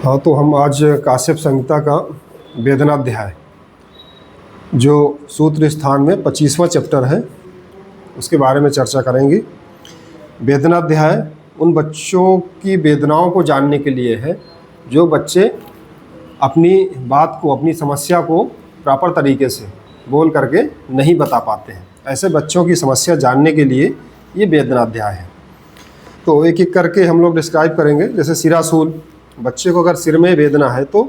हाँ, तो हम आज काश्यप संहिता का वेदनाध्याय जो सूत्र स्थान में 25वां चैप्टर है उसके बारे में चर्चा करेंगे। वेदनाध्याय उन बच्चों की वेदनाओं को जानने के लिए है जो बच्चे अपनी बात को, अपनी समस्या को प्रॉपर तरीके से बोल करके नहीं बता पाते हैं। ऐसे बच्चों की समस्या जानने के लिए ये वेदनाध्याय है। तो एक एक करके हम लोग डिस्क्राइब करेंगे। जैसे सिरासूल, बच्चे को अगर सिर में वेदना है तो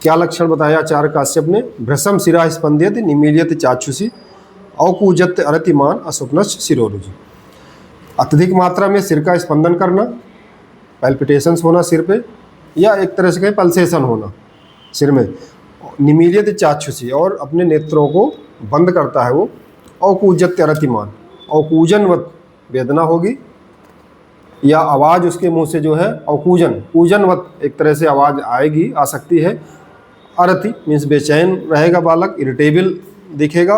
क्या लक्षण बताया आचार्य काश्यप ने? भ्रसम सिरा स्पंदित निमीलियत चाक्षुषी औकूजत अरतिमान अस्वप्नश सिरोरुजि। अत्यधिक मात्रा में सिर का स्पंदन करना, पैल्पिटेशंस होना सिर पे, या एक तरह से कहें पल्सेशन होना सिर में, निमीलियत चाक्षुषी और अपने नेत्रों को बंद करता है वो, औकूजत अरतिमान, औकूजनवत वेदना होगी, या आवाज़ उसके मुंह से जो है कूजनवत एक तरह से आवाज़ आएगी, आ सकती है। अरति मीन्स बेचैन रहेगा बालक, इरिटेबल दिखेगा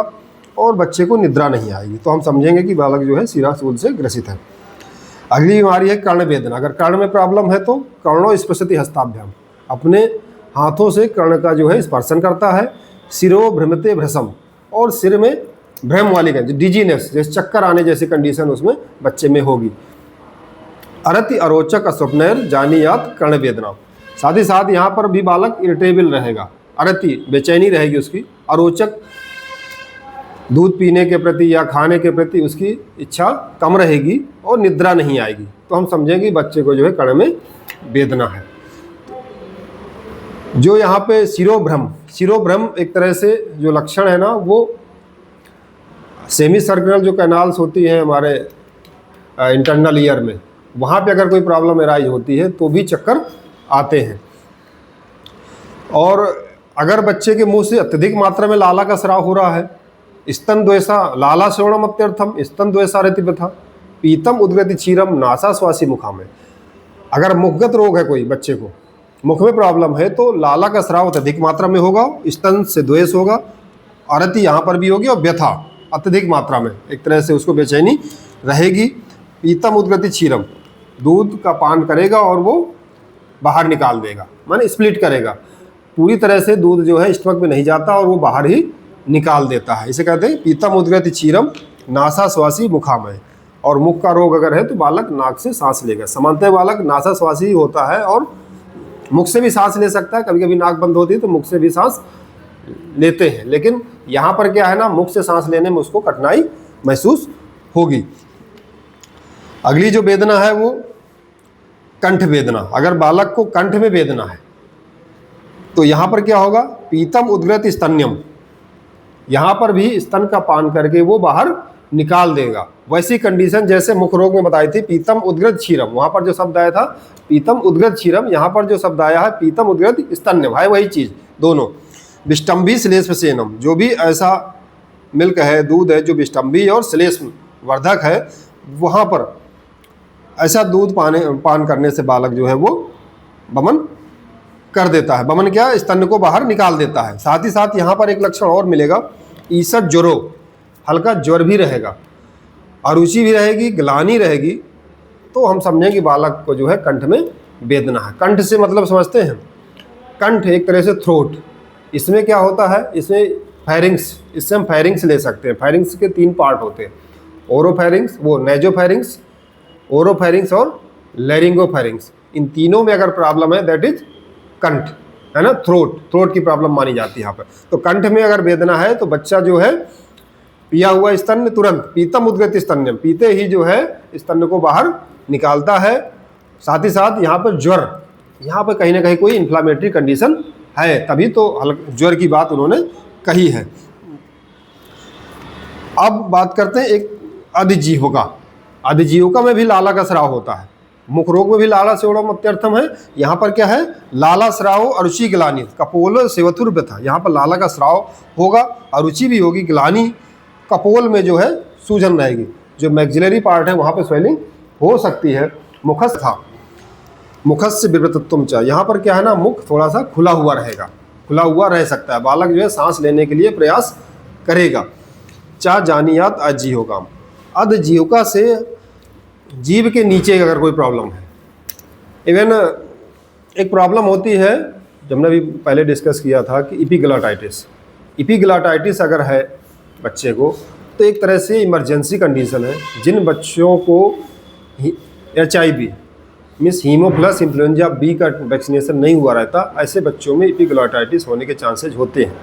और बच्चे को निद्रा नहीं आएगी। तो हम समझेंगे कि बालक जो है सिरासूल से ग्रसित है। अगली बीमारी है कर्ण वेदना। अगर कर्ण में प्रॉब्लम है तो कर्णो स्पृशति हस्ताभ्याम, अपने हाथों से कर्ण का जो है स्पर्शन करता है। सिरो भ्रमते भ्रसम, और सिर में भ्रम वाली डिजीनेस, जैसे चक्कर आने जैसी कंडीशन उसमें बच्चे में होगी। अरति अरोचक अस्वप्नैर जानियात कर्ण वेदना, साथ ही साथ यहाँ पर भी बालक इरिटेबल रहेगा, अरति बेचैनी रहेगी उसकी, अरोचक दूध पीने के प्रति या खाने के प्रति उसकी इच्छा कम रहेगी और निद्रा नहीं आएगी। तो हम समझेंगे बच्चे को जो है कर्ण में वेदना है। जो यहाँ पे सिरोभ्रम एक तरह से जो लक्षण है ना, वो सेमी सर्कुलर जो कैनाल्स होती हैं हमारे इंटरनल ईयर में, वहाँ पे अगर कोई प्रॉब्लम एराइज होती है तो भी चक्कर आते हैं। और अगर बच्चे के मुंह से अत्यधिक मात्रा में लाला का स्राव हो रहा है, स्तन द्वेषा लाला श्रवणम अत्यर्थम स्तन द्वेषा रतिपथा पीतम उद्गति क्षीरम नासा श्वासी मुखा में। अगर मुखगत रोग है कोई बच्चे को, मुख में प्रॉब्लम है, तो लाला का स्राव अत्यधिक मात्रा में होगा, स्तन से द्वेष होगा, अरति यहाँ पर भी होगी, और व्यथा अत्यधिक मात्रा में एक तरह से उसको बेचैनी रहेगी। पीतम उद्गति क्षीरम, दूध का पान करेगा और वो बाहर निकाल देगा, माने स्प्लिट करेगा, पूरी तरह से दूध जो है स्टमक में नहीं जाता और वो बाहर ही निकाल देता है। इसे कहते हैं पीतम उद्गति क्षीरम नासा श्वासी मुखामय। और मुख का रोग अगर है तो बालक नाक से सांस लेगा। सामान्यतः बालक नासा श्वासी ही होता है और मुख से भी सांस ले सकता है, कभी कभी नाक बंद होती है तो मुख से भी सांस लेते हैं, लेकिन यहाँ पर क्या है ना, मुख से सांस लेने में उसको कठिनाई महसूस होगी। अगली जो वेदना है वो कंठ वेदना। अगर बालक को कंठ में वेदना है तो यहाँ पर क्या होगा, पीतम उद्गत स्तन्यम, यहाँ पर भी स्तन का पान करके वो बाहर निकाल देगा। वैसी कंडीशन जैसे मुख रोग में बताई थी, पीतम उद्गत क्षीरम, वहाँ पर जो शब्द आया था पीतम उद्गत क्षीरम, यहाँ पर जो शब्द आया है पीतम उद्गत स्तन्यम, है वही चीज़ दोनों। विष्टम्भी श्लेष्मसेनम, जो भी ऐसा मिल्क है, दूध है जो विष्टम्भी और श्लेष्म वर्धक है, वहाँ पर ऐसा दूध पान करने से बालक जो है वो बमन कर देता है। बमन क्या, स्तन को बाहर निकाल देता है। साथ ही साथ यहाँ पर एक लक्षण और मिलेगा, ईसत ज्वरो, हल्का ज्वर भी रहेगा, अरुचि भी रहेगी, ग्लानि रहेगी। तो हम समझें कि बालक को जो है कंठ में वेदना है। कंठ से मतलब समझते हैं, कंठ एक तरह से थ्रोट, इसमें क्या होता है, इसमें फेरिंग्स, इससे हम फेरिंग्स ले सकते हैं। फेरिंग्स के 3 पार्ट होते हैं, ओरोफेरिंग्स, वो नेजोफेरिंग्स, ओरोफेरिंग्स और लैरिंगोफेरिंग्स। इन तीनों में अगर प्रॉब्लम है दैट इज कंठ, है ना, थ्रोट की प्रॉब्लम मानी जाती है यहाँ पर। तो कंठ में अगर वेदना है तो बच्चा जो है पिया हुआ स्तन तुरंत पीतम उद्गत स्तन्यम, पीते ही जो है स्तन को बाहर निकालता है। साथ ही साथ यहाँ पर ज्वर, यहाँ पर कहीं ना कहीं कोई इन्फ्लामेटरी कंडीशन है, तभी तो ज्वर की बात उन्होंने कही है। अब बात करते हैं एक अधिजीविका। अधिजीविका में भी लाला का स्राव होता है। मुख रोग में भी लाला श्रवणम अत्यर्थम है। यहाँ पर क्या है, लाला स्राव, अरुचि ग्लानि, कपोल सेवथुर व्यथा, यहाँ पर लाला का स्राव होगा, अरुचि भी होगी, ग्लानि, कपोल में जो है सूजन रहेगी, जो मैक्सिलरी पार्ट है वहाँ पे स्वेलिंग हो सकती है। मुखस था, मुखस्य विवृतत्वम च, यहाँ पर क्या है ना, मुख थोड़ा सा खुला हुआ रहेगा, खुला हुआ रह सकता है, बालक जो है सांस लेने के लिए प्रयास करेगा। चा जानियात अजीहोगाम, अधजीविका से जीभ के नीचे अगर कोई प्रॉब्लम है, इवन एक प्रॉब्लम होती है, जब हमने अभी पहले डिस्कस किया था कि इपिग्लॉटाइटिस। इपिग्लॉटाइटिस अगर है बच्चे को तो एक तरह से इमरजेंसी कंडीशन है। जिन बच्चों को HIV मीन्स हीमोप्लस इन्फ्लुएंजा बी का वैक्सीनेशन नहीं हुआ रहता, ऐसे बच्चों में इपिग्लॉटाइटिस होने के चांसेज होते हैं।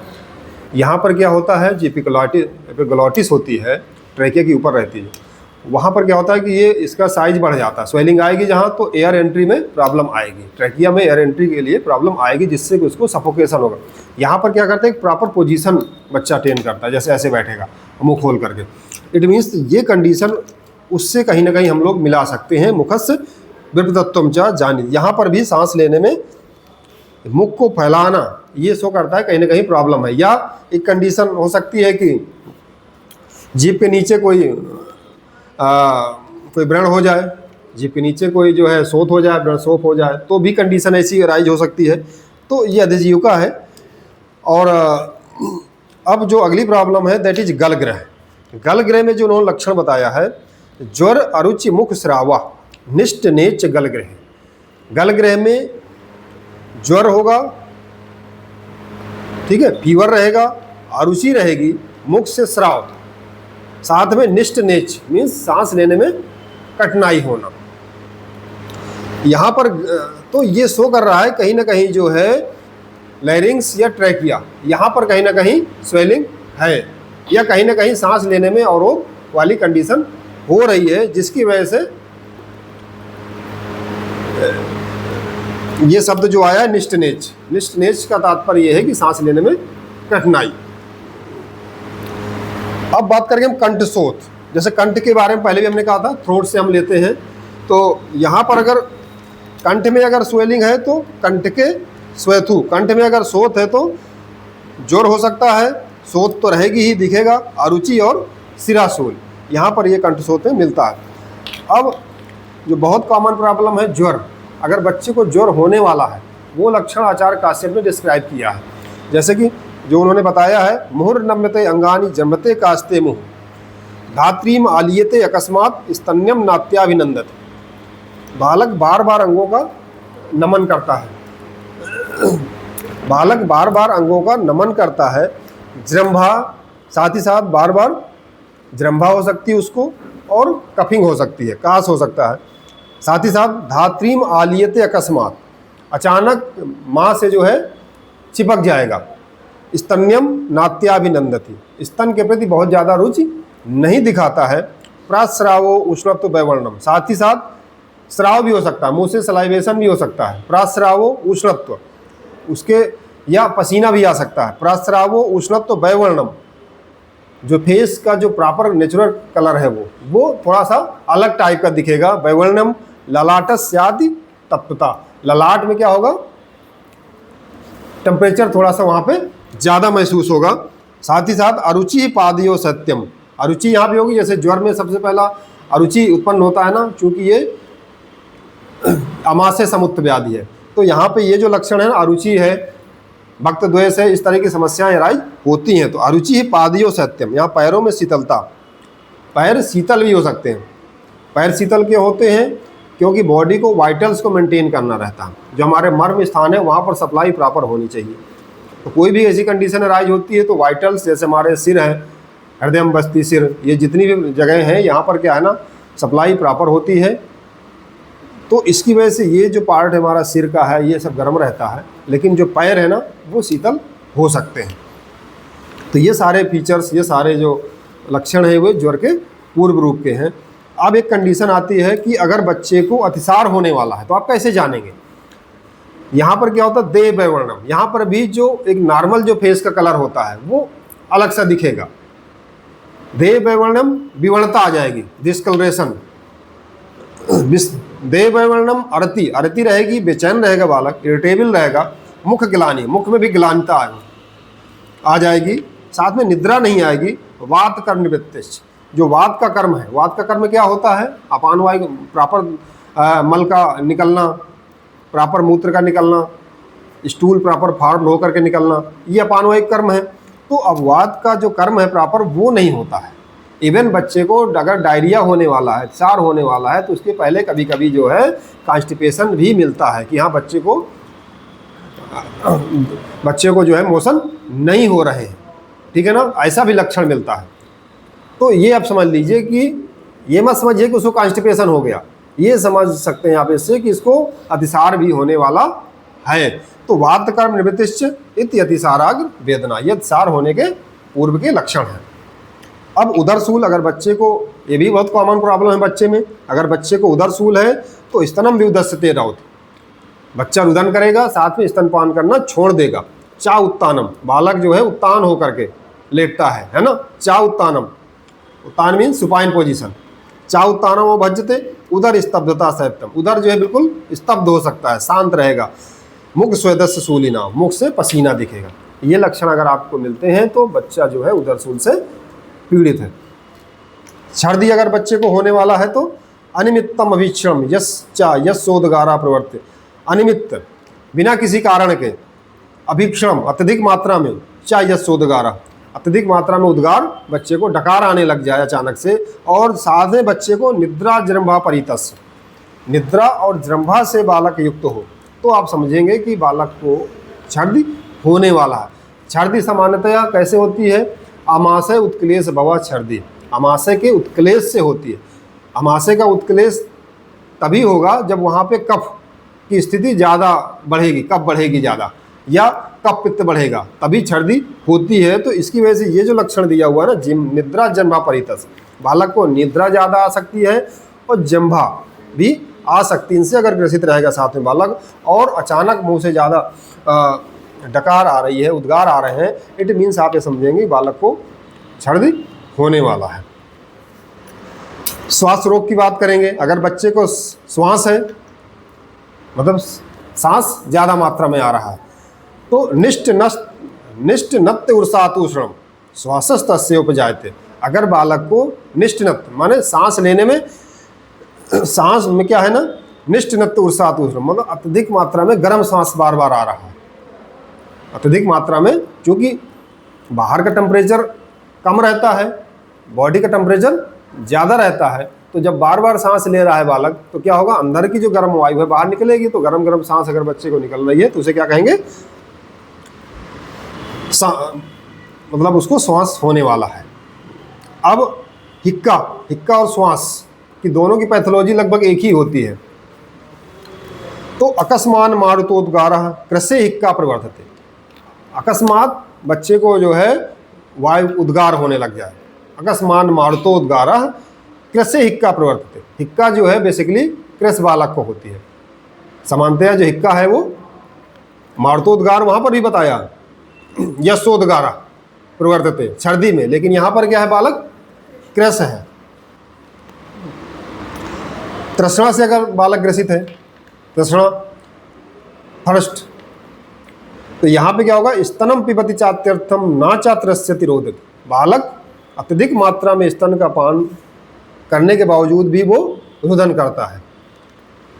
यहाँ पर क्या होता है, जो एपिग्लॉटिस होती है ट्रैकिया के ऊपर रहती है, वहाँ पर क्या होता है कि ये इसका साइज बढ़ जाता है, स्वेलिंग आएगी जहाँ, तो एयर एंट्री में प्रॉब्लम आएगी, ट्रैकिया में एयर एंट्री के लिए प्रॉब्लम आएगी, जिससे कि उसको सफोकेशन होगा। यहाँ पर क्या करते हैं, एक प्रॉपर पोजीशन बच्चा टेन करता है, जैसे ऐसे बैठेगा मुँह खोल करके। इट मीन्स ये कंडीशन उससे कहीं ना कहीं हम लोग मिला सकते हैं मुखस्य विप्रतत्वम च जानी। यहाँ पर भी सांस लेने में मुख को फैलाना ये शो करता है कहीं ना कहीं प्रॉब्लम है। या एक कंडीशन हो सकती है कि जीभ के नीचे कोई व्रण हो जाए, जीभ के नीचे कोई जो है शोथ हो जाए, व्रण शोथ हो जाए, तो भी कंडीशन ऐसी राइज हो सकती है। तो ये अधिजीविका है। और अब जो अगली प्रॉब्लम है दैट इज गलग्रह। गलग्रह में जो उन्होंने लक्षण बताया है, ज्वर, अरुचि, मुख स्रावा, निष्ठ नेच गलग्रह। गलग्रह में ज्वर होगा, ठीक है, फीवर रहेगा, अरुचि रहेगी, मुख से स्राव, साथ में निष्ठ नेच मीन्स सांस लेने में कठिनाई होना। यहाँ पर तो ये शो कर रहा है कहीं ना कहीं जो है लैरिंग्स या ट्रैकिया, यहाँ पर कहीं ना कहीं स्वेलिंग है, या कहीं ना कहीं सांस लेने में अवरोध वाली कंडीशन हो रही है, जिसकी वजह से ये शब्द जो आया है निष्ठनेच। निष्ठनेच का तात्पर्य यह है कि सांस लेने में कठिनाई। अब बात करेंगे हम कंठशोथ। जैसे कंठ के बारे में पहले भी हमने कहा था, थ्रोट से हम लेते हैं। तो यहाँ पर अगर कंठ में अगर स्वेलिंग है तो कंठ के स्वेथु, कंठ में अगर शोथ है तो ज्वर हो सकता है, शोथ तो रहेगी ही, दिखेगा, अरुचि और सिराशूल, यहाँ पर ये कंठशोथ में मिलता है। अब जो बहुत कॉमन प्रॉब्लम है ज्वर, अगर बच्चे को ज्वर होने वाला है, वो लक्षण आचार्य काश्यप ने डिस्क्राइब किया है। जैसे कि जो उन्होंने बताया है, मुहुर नम्यते अंगानि जन्मते कास्ते मुह, धात्रीम आलियते अकस्मात स्तन्यम नात्याभिनंदत। बालक बार बार अंगों का नमन करता है, बालक बार बार अंगों का नमन करता है। जृंभा, साथ ही साथ बार बार जृंभा हो सकती है उसको, और कफिंग हो सकती है, कास हो सकता है। साथ ही साथ धात्रीम आलियते अकस्मात, अचानक माँ से जो है चिपक जाएगा। स्तन्यम नात्याभिनंदति, स्तन के प्रति बहुत ज़्यादा रुचि नहीं दिखाता है। प्रास्रावो उष्णत्व वैवर्णम, साथ ही साथ स्राव भी हो सकता है, मुँह से सलाइवेशन भी हो सकता है। प्रास्रावो उष्णत्व, उसके या पसीना भी आ सकता है। प्रास्रावो उष्णत्व वैवर्णम, जो फेस का जो प्रॉपर नेचुरल कलर है वो थोड़ा सा अलग टाइप का दिखेगा। वैवर्णम ललाटस्यादि तप्तता, ललाट में क्या होगा, टेम्परेचर थोड़ा सा वहाँ पे ज़्यादा महसूस होगा। साथ ही साथ अरुचि पादयो सत्यम, अरुचि यहाँ भी होगी। जैसे ज्वर में सबसे पहला अरुचि उत्पन्न होता है ना, चूँकि ये अमाशय समुत्त व्याधि है, तो यहाँ पे ये जो लक्षण है ना, अरुचि है, भक्त द्वेष है, इस तरह की समस्याएं राइज होती हैं। तो अरुचि ही पादयो सत्यम, यहाँ पैरों में शीतलता, पैर शीतल भी हो सकते हैं। पैर शीतल के होते हैं क्योंकि बॉडी को वाइटल्स को मेंटेन करना रहता है, जो हमारे मर्म स्थान है वहाँ पर सप्लाई प्रॉपर होनी चाहिए। तो कोई भी ऐसी कंडीशन राइज होती है तो वाइटल्स, जैसे हमारे सिर है, हृदय बस्ती सिर, ये जितनी भी जगह हैं यहाँ पर क्या है ना, सप्लाई प्रॉपर होती है। तो इसकी वजह से ये जो पार्ट हमारा सिर का है ये सब गर्म रहता है, लेकिन जो पैर है ना वो शीतल हो सकते हैं। तो ये सारे फीचर्स, ये सारे जो लक्षण हैं वो ज्वर के पूर्व रूप के हैं। अब एक कंडीशन आती है कि अगर बच्चे को अतिसार होने वाला है तो आप कैसे जानेंगे। यहाँ पर क्या होता है, देह वैवर्णम, यहाँ पर भी जो एक नॉर्मल जो फेस का कलर होता है वो अलग सा दिखेगा। देह वैवर्णम, विवर्णता आ जाएगी, डिस्कलरेशन। देह वैवर्णम, अरति, अरति रहेगी, बेचैन रहेगा बालक, इरिटेबल रहेगा। मुख ग्लानि, मुख में भी ग्लानिता आ जाएगी। साथ में निद्रा नहीं आएगी। वात कर्म निवृत्तिश्च, जो वात का कर्म है, वात का कर्म क्या होता है, अपान वायु प्रॉपर मल का निकलना, प्रॉपर मूत्र का निकलना, स्टूल प्रॉपर फॉर्म होकर के निकलना, ये अपान वायु कर्म है। तो अब वात का जो कर्म है प्रॉपर वो नहीं होता है। इवन बच्चे को अगर डायरिया होने वाला है, अतिसार होने वाला है, तो उसके पहले कभी कभी जो है कॉन्स्टिपेशन भी मिलता है कि हाँ बच्चे को बच्चे को जो है मोशन नहीं हो रहे हैं, ठीक है ना, ऐसा भी लक्षण मिलता है। तो ये आप समझ लीजिए कि ये मत समझिए कि उसको कॉन्स्टिपेशन हो गया, ये समझ सकते हैं आप इससे कि इसको अतिसार भी होने वाला है। तो वात कर्म निवृत्तिश्च इति अतिसाराग्र वेदना, ये अतिसार होने के पूर्व के लक्षण हैं। अब उदरसूल, अगर बच्चे को, ये भी बहुत कॉमन प्रॉब्लम है बच्चे में, अगर बच्चे को उदरसूल है तो स्तनम भी उदस्यते रौथ, बच्चा रुदन करेगा, साथ में स्तनपान करना छोड़ देगा। चा उत्तानम, बालक जो है उत्तान होकर के लेटता है ना, चा उत्तानम, उत्तान मीन सुपाइन पोजीशन, चा उत्तानम वो भजते, उदर स्तब्धता सैप्तम, उदर जो है बिल्कुल स्तब्ध हो सकता है, शांत रहेगा। मुख स्वेदस्य सूलिना, मुख से पसीना दिखेगा। ये लक्षण अगर आपको मिलते हैं तो बच्चा जो है उदरसूल से पीड़ित है। छर्दी अगर बच्चे को होने वाला है तो अनिमित्तम अभीक्षण यशोदगारा प्रवर्त्य, अनिमित्त बिना किसी कारण के, अभीक्षण अत्यधिक मात्रा में, चाहे यशोदगारा अत्यधिक मात्रा में उद्गार, बच्चे को डकार आने लग जाए अचानक से, और साथ में बच्चे को निद्रा जृंभा परितस्य, निद्रा और जृंभा से बालक युक्त हो, तो आप समझेंगे कि बालक को छर्दी होने वाला है। छर्दी सामान्यतया कैसे होती है? आमाशय उत्क्लेश भवा छर्दी, आमाशय के उत्क्लेश से होती है। आमाशय का उत्क्लेश तभी होगा जब वहाँ पे कफ की स्थिति ज़्यादा बढ़ेगी, कफ बढ़ेगी ज़्यादा, या कफ पित्त बढ़ेगा, तभी छर्दी होती है। तो इसकी वजह से ये जो लक्षण दिया हुआ है ना, निद्रा जंभा परितस, बालक को निद्रा ज़्यादा आ सकती है और जंभा भी आ सकती है। इनसे अगर ग्रसित रहेगा साथ में बालक, और अचानक मुंह से ज़्यादा डकार आ रही है, उद्गार आ रहे हैं, इट मीन्स आप ये समझेंगे बालक को छर्दी होने वाला है। श्वास रोग की बात करेंगे। अगर बच्चे को श्वास है, मतलब सांस ज़्यादा मात्रा में आ रहा है, तो निष्ठ नत्य उर्सातुष्णम श्वासस्तस्य उपजायते, अगर बालक को निष्ठ नत्य माने सांस लेने में, सांस में क्या है ना, निष्ठ नत्य उर्सातुष्णम मतलब अत्यधिक मात्रा में गर्म सांस बार बार आ रहा है, अत्यधिक मात्रा में, क्योंकि बाहर का टेम्परेचर कम रहता है, बॉडी का टेम्परेचर ज़्यादा रहता है, तो जब बार बार सांस ले रहा है बालक, तो क्या होगा, अंदर की जो गर्म वायु है बाहर निकलेगी, तो गर्म गर्म सांस अगर बच्चे को निकल रही है तो उसे क्या कहेंगे, मतलब उसको श्वास होने वाला है। अब हिक्का और श्वास की दोनों की पैथोलॉजी लगभग एक ही होती है। तो अकस्मान मारुतोद्गारः कृसे हिक्का प्रवर्तते, अकस्मात बच्चे को जो है वायु उद्गार होने लग जाए, अकस्मान मारुतोद्गारः कृसे हिक्का प्रवर्तते, हिक्का जो है बेसिकली कृस बालक को होती है। सामान्यतया जो हिक्का है वो मारुतोद्गार वहाँ पर भी बताया, यशोदगारा प्रवर्तते छर्दी में, लेकिन यहाँ पर क्या है, बालक कृस है। तृष्णा से अगर बालक ग्रसित है, तृष्णा फर्स्ट, तो यहाँ पे क्या होगा, स्तनम पिबति चात्यर्थम ना चात्रस्यति रोदति, बालक अत्यधिक मात्रा में स्तन का पान करने के बावजूद भी वो रुदन करता है।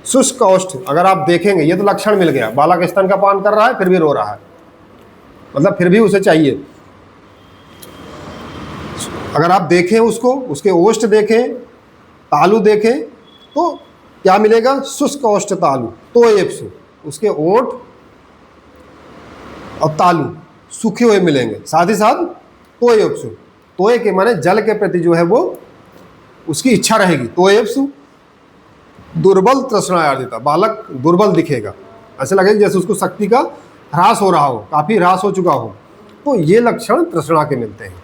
शुष्क औष्ठ, अगर आप देखेंगे, ये तो लक्षण मिल गया, बालक स्तन का पान कर रहा है फिर भी रो रहा है, मतलब फिर भी उसे चाहिए। अगर आप देखें उसको, उसके ओष्ठ देखें, तालु देखें, तो क्या मिलेगा, शुष्क औष्ठ तालु, तो एप्सु, उसके ओठ और तालु सूखे हुए मिलेंगे, साथ ही साथ तोय एप्सु, तोय के माने जल के प्रति जो है वो उसकी इच्छा रहेगी, तो एप्सु दुर्बल तृष्णायार्दिता, बालक दुर्बल दिखेगा, ऐसे लगेगा जैसे उसको शक्ति का ह्रास हो रहा हो, काफ़ी ह्रास हो चुका हो। तो ये लक्षण तृष्णा के मिलते हैं।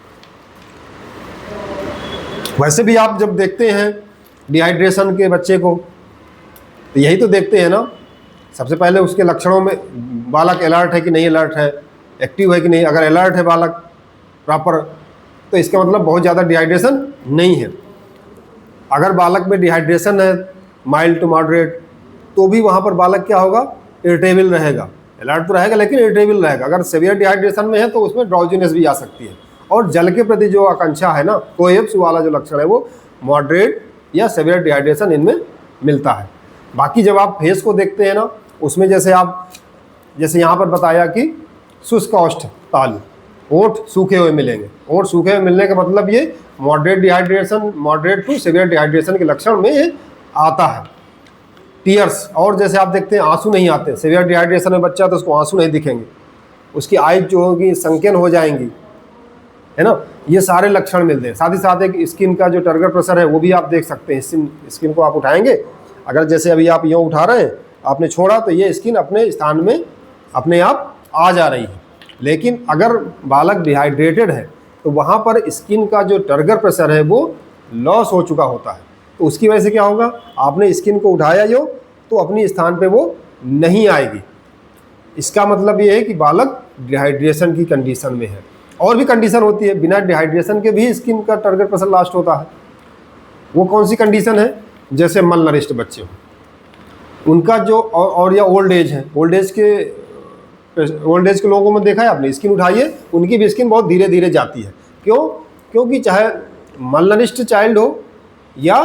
वैसे भी आप जब देखते हैं डिहाइड्रेशन के बच्चे को, तो यही तो देखते हैं ना, सबसे पहले उसके लक्षणों में बालक अलर्ट है कि नहीं अलर्ट है, एक्टिव है कि नहीं। अगर अलर्ट है बालक प्रॉपर, तो इसका मतलब बहुत ज़्यादा डिहाइड्रेशन नहीं है। अगर बालक में डिहाइड्रेशन है माइल्ड टू मॉडरेट, तो भी वहाँ पर बालक क्या होगा, इरिटेबल रहेगा, अलर्ट तो रहेगा लेकिन इरिटेबल रहेगा। अगर सीवियर डिहाइड्रेशन में है तो उसमें ड्राउजीनेस भी आ सकती है। और जल के प्रति जो आकांक्षा है ना, कोएप्स वाला जो लक्षण है वो मॉडरेट या सीवियर डिहाइड्रेशन इनमें मिलता है। बाकी जब आप फेस को देखते हैं ना, उसमें जैसे यहाँ पर बताया कि शुष्क औष्ठ तालु, ओठ सूखे हुए मिलेंगे, ओठ सूखे हुए मिलने का मतलब ये moderate dehydration, moderate to severe dehydration के लक्षण में ये आता है। टीयर्स, और जैसे आप देखते हैं आंसू नहीं आते, सीवियर डिहाइड्रेशन में बच्चा तो उसको आंसू नहीं दिखेंगे, उसकी आइज जो होगी संकीर्ण हो जाएंगी, है ना, ये सारे लक्षण मिलते हैं। साथ ही साथ एक स्किन का जो टर्गर प्रेशर है वो भी आप देख सकते हैं। स्किन को आप उठाएंगे, अगर जैसे अभी आप यूँ उठा रहे हैं, आपने छोड़ा तो ये स्किन अपने स्थान में अपने आप आ जा रही है। लेकिन अगर बालक डिहाइड्रेटेड है तो वहाँ पर स्किन का जो टर्गर प्रेशर है वो लॉस हो चुका होता है। तो उसकी वजह से क्या होगा, आपने स्किन को उठाया जो तो अपनी स्थान पे वो नहीं आएगी। इसका मतलब ये है कि बालक डिहाइड्रेशन की कंडीशन में है। और भी कंडीशन होती है, बिना डिहाइड्रेशन के भी स्किन का टर्गर प्रेशर लॉस्ट होता है। वो कौन सी कंडीशन है, जैसे मल नरिष्ट बच्चे हो, उनका जो और या ओल्ड एज है, ओल्ड एज के लोगों में देखा है आपने, स्किन उठाइए उनकी भी स्किन बहुत धीरे धीरे जाती है। क्यों? क्योंकि चाहे मलनरिष्ट चाइल्ड हो या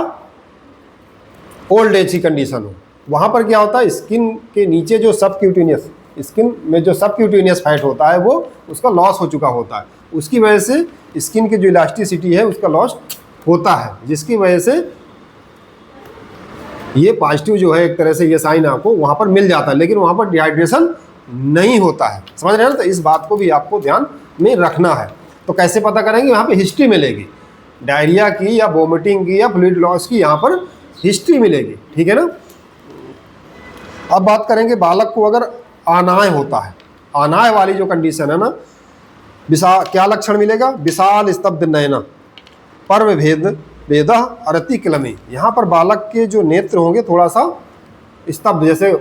ओल्ड एज की कंडीशन हो, वहाँ पर क्या होता है, स्किन के नीचे जो सबक्यूटेनियस, स्किन में जो सबक्यूटेनियस फैट होता है वो उसका लॉस हो चुका होता है। उसकी वजह से स्किन की जो इलास्टिसिटी है उसका लॉस होता है, जिसकी वजह से ये पॉजिटिव जो है एक तरह से ये साइन आपको वहाँ पर मिल जाता है, लेकिन वहाँ पर डिहाइड्रेशन नहीं होता है। समझ रहे हैं ना? तो इस बात को भी आपको ध्यान में रखना है। तो कैसे पता करेंगे, यहाँ पे हिस्ट्री मिलेगी, डायरिया की या वोमिटिंग की या फ्लूइड लॉस की यहाँ पर हिस्ट्री मिलेगी, ठीक है ना। अब बात करेंगे बालक को अगर अनाय होता है, अनाय वाली जो कंडीशन है ना, क्या लक्षण मिलेगा, विशाल स्तब्ध नयना, पर्व भेद अरति किलमी। यहाँ पर बालक के जो नेत्र होंगे थोड़ा सा स्तब्ध, जैसे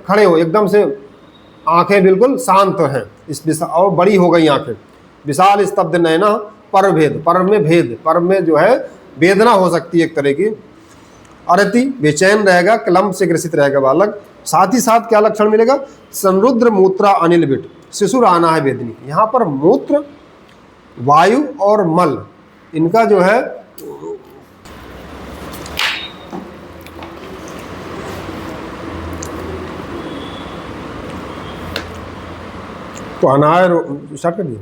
खड़े हो एकदम से, आंखें बिल्कुल शांत हैं, और बड़ी हो गई आंखें। विशाल स्तब्ध नयना, पर्व में जो है वेदना हो सकती है एक तरह की। अरति बेचैन रहेगा, क्लम से ग्रसित रहेगा बालक। साथ ही साथ क्या लक्षण मिलेगा, संरुद्र मूत्रा अनिल बिट, शिशुर आना है वेदनी। यहाँ पर मूत्र, वायु और मल, इनका जो है तो अनाय स्टार्ट कर दिया।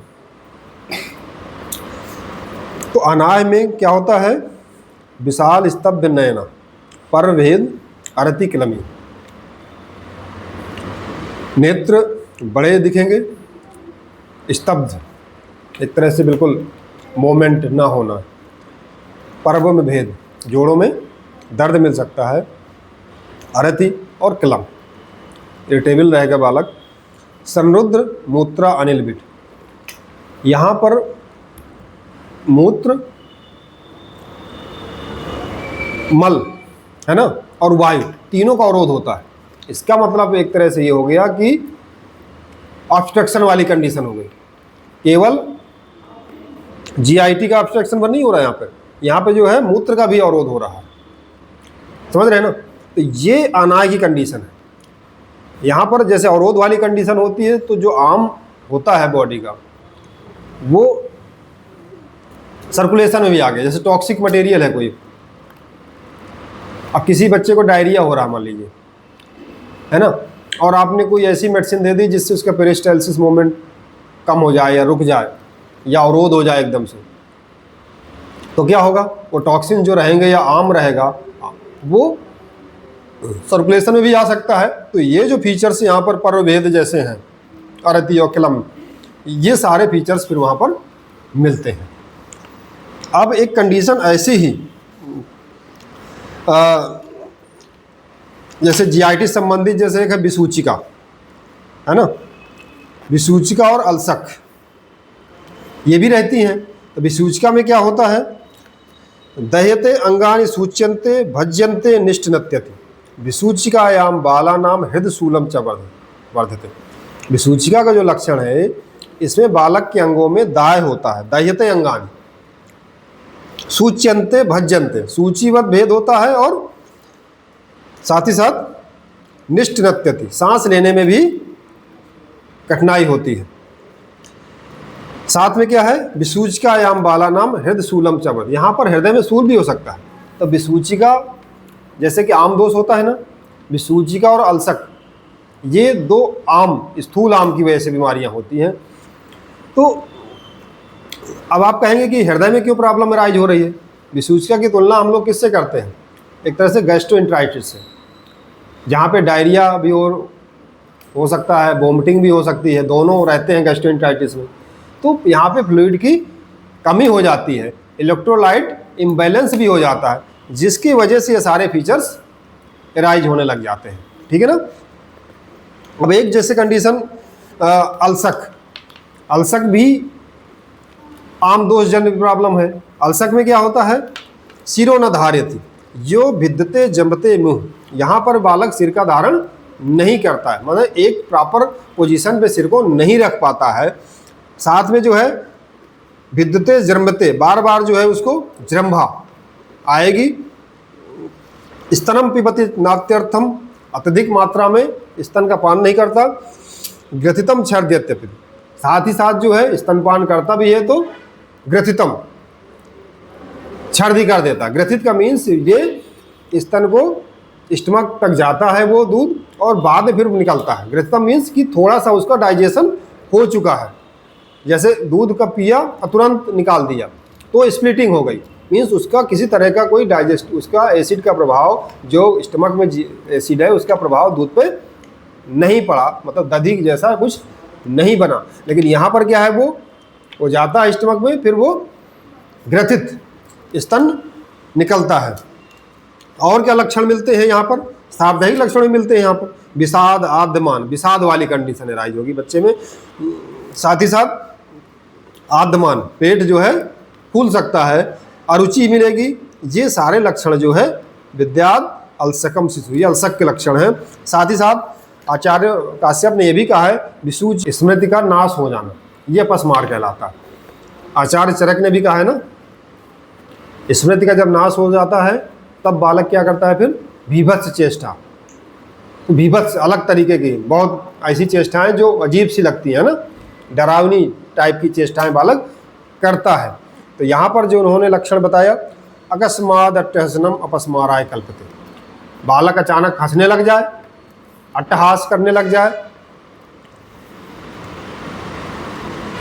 तो अनाय में क्या होता है, विशाल स्तब्ध नयना, परभेद अरति क्लमी, नेत्र बड़े दिखेंगे, स्तब्ध, एक तरह से बिल्कुल मोमेंट ना होना, पर्व में भेद, जोड़ों में दर्द मिल सकता है, अरति और क्लम, इरिटेबल रहेगा बालक। संरुद्र मूत्रा अनिल बिट, यहाँ पर मूत्र, मल, है ना, और वायु, तीनों का अवरोध होता है। इसका मतलब एक तरह से ये हो गया कि ऑब्स्ट्रक्शन वाली कंडीशन हो गई। केवल जीआईटी का ऑब्स्ट्रक्शन पर नहीं हो रहा है, यहाँ पे जो है मूत्र का भी अवरोध हो रहा है। समझ रहे हैं ना? तो ये अनाय की कंडीशन है। यहाँ पर जैसे अवरोध वाली कंडीशन होती है तो जो आम होता है बॉडी का वो सर्कुलेशन में भी आ गया। जैसे टॉक्सिक मटेरियल है कोई, अब किसी बच्चे को डायरिया हो रहा मान लीजिए, है ना, और आपने कोई ऐसी मेडिसिन दे दी जिससे उसका पेरिस्टाल्सिस मूवमेंट कम हो जाए या रुक जाए या अवरोध हो जाए एकदम से, तो क्या होगा, वो टॉक्सिन जो रहेंगे या आम रहेगा वो सर्कुलेशन में भी आ सकता है। तो ये जो फीचर्स यहाँ पर परभेद जैसे हैं, अरति और क्लम, ये सारे फीचर्स फिर वहाँ पर मिलते हैं। अब एक कंडीशन ऐसी ही जैसे जीआईटी संबंधित, जैसे एक है विसूचिका, है ना, विसूचिका और अल्सक, ये भी रहती हैं। तो विसूचिका में क्या होता है, दह्यते अंगानि सूच्यन्ते भज्यन्ते निष्ठ नत्यति, विसूचिकायाम बालानाम हृदशूलम च वर्धते। विसूचिका का जो लक्षण है, इसमें बालक के अंगों में दाय होता है, दह्यते अंगानि, सूच्यन्ते भज्यन्ते, सूचीवत भेद होता है, और साथ ही साथ निष्ठ नत्यति, सांस लेने में भी कठिनाई होती है। साथ में क्या है, विसूचिकायाम बालानाम हृदशूलम च वर्धते, यहाँ पर हृदय में शूल भी हो सकता है। तो विसूचिका, जैसे कि आम दोष होता है ना, विसूचिका और अल्सक, ये दो आम, स्थूल आम की वजह से बीमारियां होती हैं। तो अब आप कहेंगे कि हृदय में क्यों प्रॉब्लम राइज हो रही है। विसूचिका की तुलना हम लोग किससे करते हैं, एक तरह से गैस्ट्रोएंटेराइटिस से। जहाँ पे डायरिया भी हो सकता है, वोमिटिंग भी हो सकती है, दोनों रहते हैं गैस्ट्रोएंटेराइटिस में। तो यहाँ पे फ्लूइड की कमी हो जाती है, इलेक्ट्रोलाइट इम्बैलेंस भी हो जाता है, जिसकी वजह से ये सारे फीचर्स एराइज होने लग जाते हैं। ठीक है ना। अब एक जैसे कंडीशन अल्सक भी आम दोषजन्य प्रॉब्लम है। अल्सक में क्या होता है, सिरो न धारयति, जो भिद्यते जम्बते मुँह, यहाँ पर बालक सिर का धारण नहीं करता है, मतलब एक प्रॉपर पोजीशन पे सिर को नहीं रख पाता है। साथ में जो है भिद्यते जृंभते, बार बार जो है उसको जृंभा आएगी। स्तनम पिबति नात्यर्थम, अत्यधिक मात्रा में स्तन का पान नहीं करता। ग्रथितम छर्द्यते, साथ ही साथ जो है स्तनपान करता भी है तो ग्रथितम छर्दी कर देता। ग्रथित का मीन्स ये स्तन को स्टमक तक जाता है वो दूध और बाद में फिर निकलता है। ग्रथितम मीन्स कि थोड़ा सा उसका डाइजेशन हो चुका है, जैसे दूध का पिया और तुरंत निकाल दिया तो स्प्लिटिंग हो गई, मीन्स उसका किसी तरह का कोई उसका एसिड का प्रभाव, जो स्टमक में एसिड है उसका प्रभाव दूध पे नहीं पड़ा, मतलब दधी जैसा कुछ नहीं बना। लेकिन यहाँ पर क्या है, वो जाता है स्टमक में, फिर वो ग्रथित स्तन निकलता है। और क्या लक्षण मिलते हैं यहाँ पर, साप्ताहिक लक्षण भी मिलते हैं यहाँ पर। विषाद आद्यमान, विषाद वाली कंडीशन एराइज होगी बच्चे में। साथ ही साथ आद्यमान, पेट जो है फूल सकता है, अरुचि मिलेगी। ये सारे लक्षण जो है विद्याद अल्सकम शिशु, ये अल्सक के लक्षण हैं। साथ ही साथ आचार्य काश्यप ने यह भी कहा है विसूज स्मृति का नाश हो जाना, ये अपस्मार कहलाता है। आचार्य चरक ने भी कहा है ना, स्मृति का जब नाश हो जाता है तब बालक क्या करता है, फिर बीभत्स चेष्टा, बीभत्स अलग तरीके की बहुत ऐसी चेष्टाएं जो अजीब सी लगती है ना, डरावनी टाइप की चेष्टाएं बालक करता है। तो यहाँ पर जो उन्होंने लक्षण बताया, अकस्माद अट्टहसनम अपस्माराय कल्पते, बालक अचानक हंसने लग जाए, अट्टहास करने लग जाए,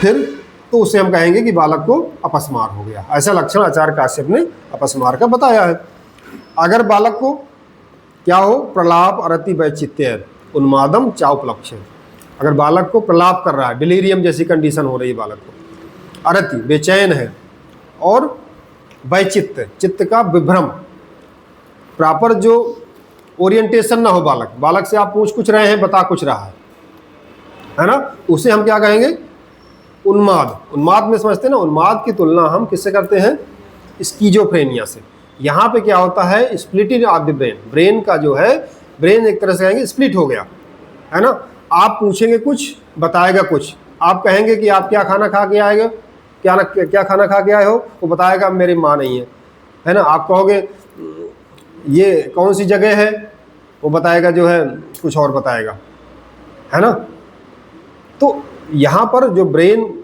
फिर तो उसे हम कहेंगे कि बालक को अपस्मार हो गया। ऐसा लक्षण आचार्य काश्यप ने अपस्मार का बताया है। अगर बालक को क्या हो, प्रलाप अरति वैचित्य उन्मादम चाउपलक्ष्य, अगर बालक को प्रलाप कर रहा है, डिलीरियम जैसी कंडीशन हो रही है बालक को, अरति बेचैन है, और वैचित्य चित्त का विभ्रम, प्रॉपर जो ओरिएंटेशन ना हो बालक से आप पूछ कुछ रहे हैं बता कुछ रहा है ना, उसे हम क्या कहेंगे, उन्माद। उन्माद में समझते हैं ना, उन्माद की तुलना हम किससे करते हैं, स्कीजोफ्रेनिया से। यहाँ पे क्या होता है, splitting of the brain, brain का जो है, ब्रेन एक तरह से कहेंगे स्प्लिट हो गया है ना। आप पूछेंगे कुछ बताएगा कुछ, आप कहेंगे कि आप क्या खाना खा के आएगा, क्या खाना खा के आए हो, वो बताएगा मेरी माँ नहीं है ना। आप कहोगे ये कौन सी जगह है, वो बताएगा जो है कुछ और बताएगा, है ना। तो यहाँ पर जो ब्रेन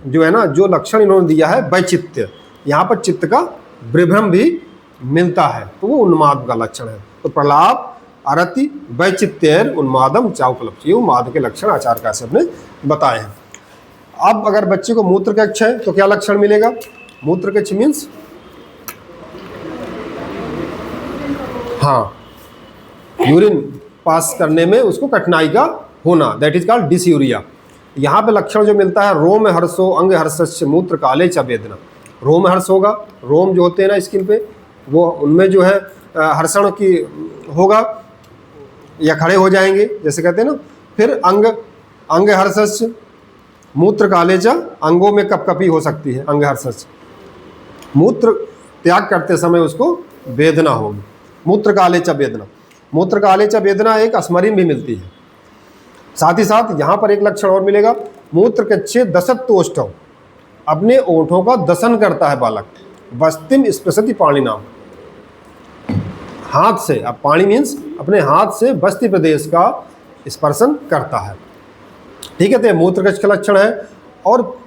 जो है ना, जो लक्षण इन्होंने दिया है वैचित्य, यहाँ पर चित्त का विभ्रम भी मिलता है, तो वो उन्माद का लक्षण है। तो प्रलाप अरति वैचित्य उन्मादम चाउपलक्ष्य, ये उन्माद के लक्षण आचार्य काश्यप ने बताए हैं। अब अगर बच्चे को मूत्र कक्ष है तो क्या लक्षण मिलेगा, मूत्र कक्ष मीन्स हाँ यूरिन पास करने में उसको कठिनाई का होना, दैट इज कॉल्ड डिसयूरिया। यहाँ पे लक्षण जो मिलता है, रोम हर्षो अंग हर्षस्य मूत्र काले च वेदना, रोम हर्ष होगा, रोम जो होते हैं ना स्किन पे, वो उनमें जो है हर्षण की होगा या खड़े हो जाएंगे जैसे कहते हैं ना। फिर अंग हर्षस्य मूत्र काले च, अंगों में कपकपी हो सकती है अंग हर्षस्य, मूत्र त्याग करते समय उसको वेदना होगी, मूत्र काले च वेदना। मूत्र काले च वेदना एक स्मरण भी मिलती है। साथ ही साथ यहाँ पर एक लक्षण और मिलेगा, मूत्र कच्छे दशत्वोष्ठव, अपने ओंठों का दसन करता है बालक। वस्तिम स्पृशति पाणी नाम, हाथ से, अब पाणी मीन्स अपने हाथ से बस्ती प्रदेश का स्पर्शन करता है। ठीक है, तो मूत्र कच्छ का लक्षण है। और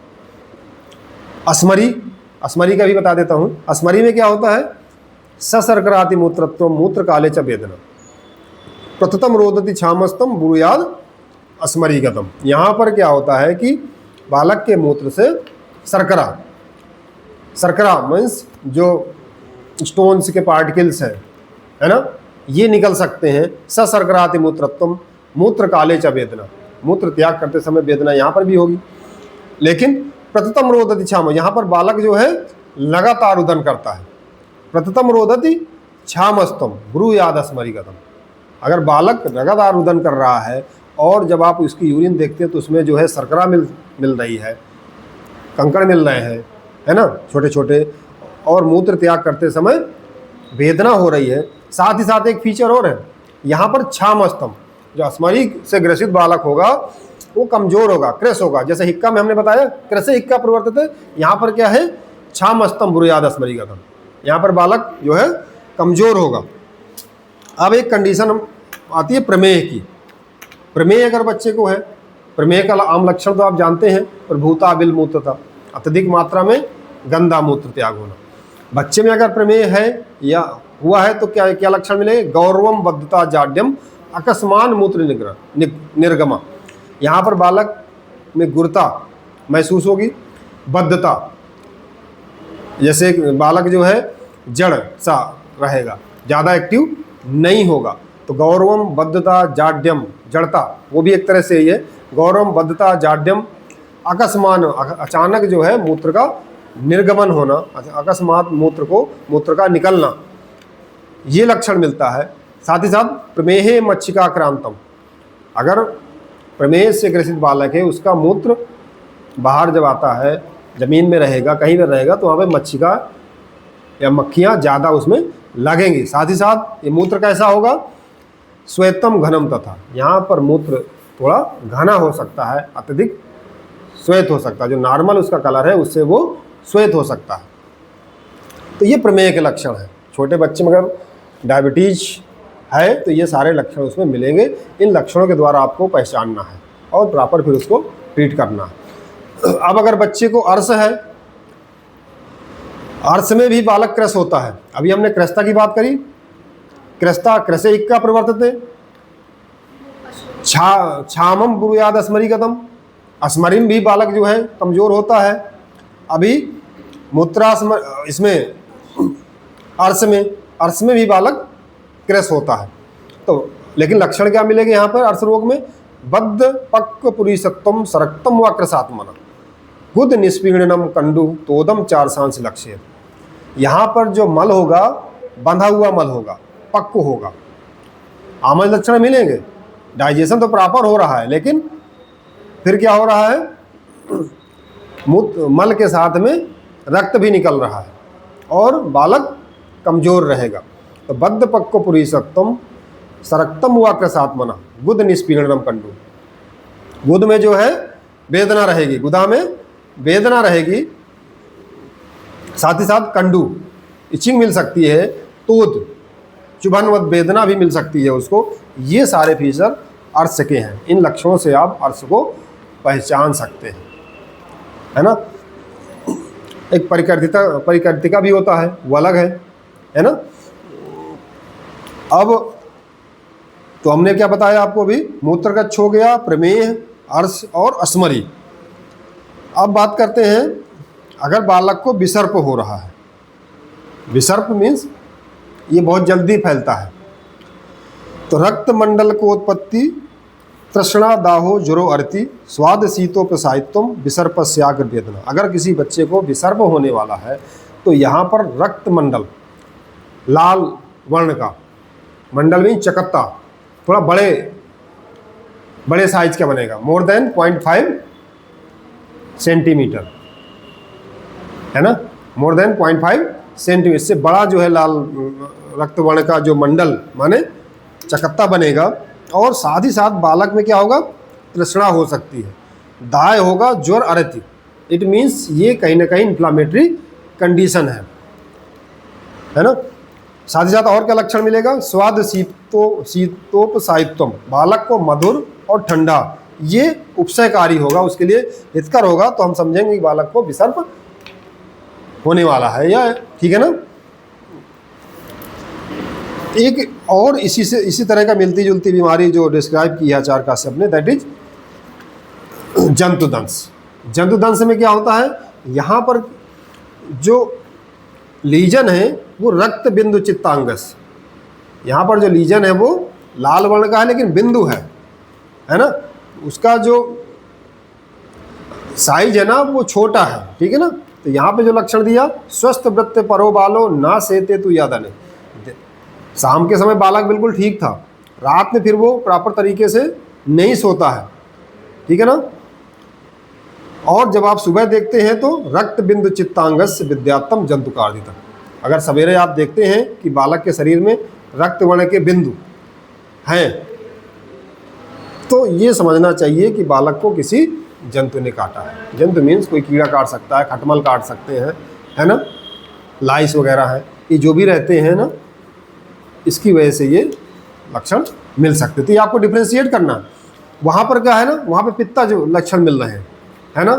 अस्मरी, अस्मरी का भी बता देता हूँ। अस्मरी में क्या होता है, सशर्कराति मूत्रत्व मूत्र काले च वेदना, प्रथतम रोदति छामस्तम बुरुयाद अस्मरीगतम। यहाँ पर क्या होता है कि बालक के मूत्र से शर्करा, शर्करा मीन्स जो स्टोन्स के पार्टिकल्स हैं, है ना, ये निकल सकते हैं। ससर्कराति मूत्रत्वम, मूत्र काले च वेदना, मूत्र त्याग करते समय वेदना यहाँ पर भी होगी। लेकिन प्रततम रोदति क्षाम, यहाँ पर बालक जो है लगातार रुदन करता है। प्रततम रोदति क्षामस्तम ब्रूयाद स्मरिगतम, अगर बालक लगातार रुदन कर रहा है और जब आप उसकी यूरिन देखते हैं तो उसमें जो है शर्करा मिल रही है, कंकड़ मिल रहे हैं, है ना, छोटे छोटे, और मूत्र त्याग करते समय वेदना हो रही है। साथ ही साथ एक फीचर और है, यहाँ पर क्षामस्तम, जो अस्मरी से ग्रसित बालक होगा वो कमजोर होगा, क्रश होगा। जैसे हिक्का में हमने बताया क्रसे हिक्का प्रवर्तित है, यहाँ पर क्या है, क्षामस्तम ब्रूयाद स्मरिगतम, यहाँ पर बालक जो है कमजोर होगा। अब एक कंडीशन आती है प्रमेह की। प्रमेह अगर बच्चे को है, प्रमेह का आम लक्षण तो आप जानते हैं, प्रभुता बिल मूत्रता, अत्यधिक मात्रा में गंदा मूत्र त्याग होना। बच्चे में अगर प्रमेह है या हुआ है तो क्या क्या लक्षण मिलेंगे, गौरवम बद्धता जाड्यम अकस्मान मूत्र निर्गमा, यहाँ पर बालक में गुरता महसूस होगी, बद्धता, जैसे बालक जो है जड़ सा रहेगा, ज़्यादा एक्टिव नहीं होगा। तो गौरवम बद्धता जाड्यम, जड़ता वो भी एक तरह से ही है, गौरवम बद्धता जाड्यम अकस्मान, अचानक जो है मूत्र का निर्गमन होना, अकस्मात मूत्र का निकलना, ये लक्षण मिलता है। साथ ही साथ प्रमेहे मच्छिका क्रांतम, अगर प्रमेह से ग्रसित बालक है उसका मूत्र बाहर जब आता है, ज़मीन में रहेगा, कहीं पर रहेगा, तो वहाँ पे मच्छिका या मक्खियाँ ज़्यादा उसमें लगेंगी। साथ ही साथ ये मूत्र कैसा होगा, श्वेतम घनम तथा, यहाँ पर मूत्र थोड़ा घना हो सकता है, अत्यधिक श्वेत हो सकता है, जो नॉर्मल उसका कलर है उससे वो श्वेत हो सकता है। तो ये प्रमेह के लक्षण है। छोटे बच्चे में अगर डायबिटीज है तो ये सारे लक्षण उसमें मिलेंगे। इन लक्षणों के द्वारा आपको पहचानना है और प्रॉपर फिर उसको ट्रीट करना है। अब अगर बच्चे को अर्श है, अर्श में भी बालक क्रस होता है। अभी हमने क्रस्ता की बात करी, क्रस्ता क्रसे इक्का प्रवर्तते, क्षामम ब्रूयाद स्मरिगतम, स्मरिन भी बालक जो है कमजोर होता है। अभी मूत्रास्म इसमें अर्श में भी बालक क्रस होता है। तो लेकिन लक्षण क्या मिलेंगे यहाँ पर अर्श रोग में, बद्ध पक्व पुरीसत्वम सरक्तम व क्रसात्मना, गुद निष्पीड़नम कंडु तोदम चार सांस लक्ष्य। यहाँ पर जो मल होगा बंधा हुआ मल होगा, पक्व होगा, आमज लक्षण मिलेंगे। डाइजेशन तो प्रॉपर हो रहा है, लेकिन फिर क्या हो रहा है, मल के साथ में रक्त भी निकल रहा है और बालक कमजोर रहेगा। तो बद्ध पक्व पुरीसत्वम सरक्तम हुआ क्रसात्मना गुद निष्पीड़नम कंडु, गुद में जो है वेदना रहेगी, गुदा में वेदना रहेगी, साथ ही साथ कंडू इचिंग मिल सकती है, तोद चुभनवत वेदना भी मिल सकती है उसको। ये सारे फीचर अर्श के हैं। इन लक्षणों से आप अर्श को पहचान सकते हैं, है ना। एक परिकर्तिका भी होता है, वो अलग है ना। अब तो हमने क्या बताया आपको, भी मूत्रगच्छ हो गया, प्रमेह, अर्श और अस्मरी। अब बात करते हैं अगर बालक को विसर्प हो रहा है। विसर्प मीन्स ये बहुत जल्दी फैलता है। तो रक्त मंडल को उत्पत्ति तृष्णा दाहो ज्वरो अर्ति स्वाद शीतोपसायित्वम विसर्पस्याग्र वेदना। अगर किसी बच्चे को विसर्प होने वाला है तो यहाँ पर रक्त मंडल लाल वर्ण का, मंडल में चकत्ता, थोड़ा बड़े साइज का बनेगा, मोर देन 0.5 सेंटीमीटर, है ना, मोर देन 0.5 सेंटीमीटर। इससे बड़ा जो है लाल रक्त वर्ण का जो मंडल माने चकत्ता बनेगा। और साथ ही साथ बालक में क्या होगा, तृष्णा हो सकती है, दाह होगा, ज्वर अरति। इट मीन्स ये कहीं ना कहीं इन्फ्लामेटरी कंडीशन है ना। साथ ही साथ और क्या लक्षण मिलेगा, स्वाद शीतोपसायित्वम, बालक को मधुर और ठंडा, ये उपसयकारी होगा, उसके लिए हितकर होगा। तो हम समझेंगे कि बालक को विसर्प होने वाला है या, ठीक है ना। एक और इसी तरह का मिलती जुलती बीमारी जो डिस्क्राइब की है आचार्य काश्यप ने, दैट इज जंतुदंश। जंतुदंश में क्या होता है, यहाँ पर जो लीजन है वो रक्त बिंदु चित्तांगस, यहाँ पर जो लीजन है वो लाल वर्ण का है लेकिन बिंदु है ना, उसका जो साइज है ना वो छोटा है, ठीक है ना। तो यहाँ पे जो लक्षण दिया, स्वस्थ वृत्त परो बालो ना सेते तू यादने, शाम के समय बालक बिल्कुल ठीक था, रात में फिर वो प्रॉपर तरीके से नहीं सोता है, ठीक है ना। और जब आप सुबह देखते हैं तो रक्त बिंदु चित्तांगस्य विद्यात्म जंतु कार्दितम, अगर सवेरे आप देखते हैं कि बालक के शरीर में रक्त वर्ण के बिंदु हैं तो ये समझना चाहिए कि बालक को किसी जंतु ने काटा है। जंतु मीन्स कोई कीड़ा काट सकता है, खटमल काट सकते हैं, है ना, लाइस वगैरह है, ये जो भी रहते हैं ना, इसकी वजह से ये लक्षण मिल सकते। तो ये आपको डिफ्रेंशिएट करना है। वहाँ पर क्या है ना, वहाँ पे पित्ता जो लक्षण मिल रहे हैं, है ना,